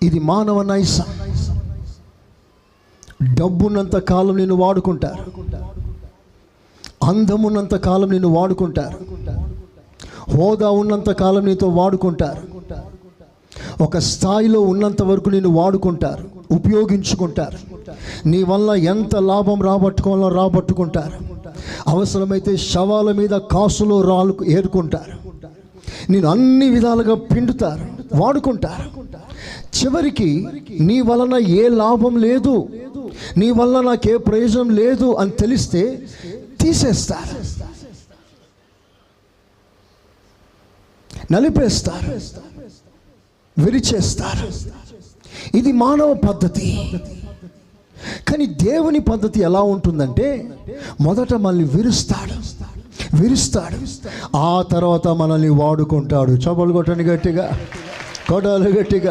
ఇది మానవ నైజం. డబ్బున్నంత కాలం నిన్ను వాడుకుంటారు, అందమున్నంత కాలం నిన్ను వాడుకుంటారు, హోదా ఉన్నంత కాలం నీతో వాడుకుంటారు, ఒక స్థాయిలో ఉన్నంత వరకు నిన్ను వాడుకుంటారు, ఉపయోగించుకుంటారు. నీ వల్ల ఎంత లాభం రాబట్టుకోవాలో రాబట్టుకుంటారు. అవసరమైతే శవాల మీద కాసులో రాళ్ళు ఏరుకుంటారు. నేను అన్ని విధాలుగా పిండుతారు, వాడుకుంటారు. చివరికి నీ వలన ఏ లాభం లేదు, నీ వల్ల నాకే ప్రయోజనం లేదు అని తెలిస్తే తీసేస్తారు, నలిపేస్తారు, విరిచేస్తారు. ఇది మానవ పద్ధతి. కానీ దేవుని పద్ధతి ఎలా ఉంటుందంటే, మొదట మనల్ని విరుస్తాడు, ఆ తర్వాత మనల్ని వాడుకుంటాడు. చపలు కొట్టండి గట్టిగా, కొడాలి గట్టిగా.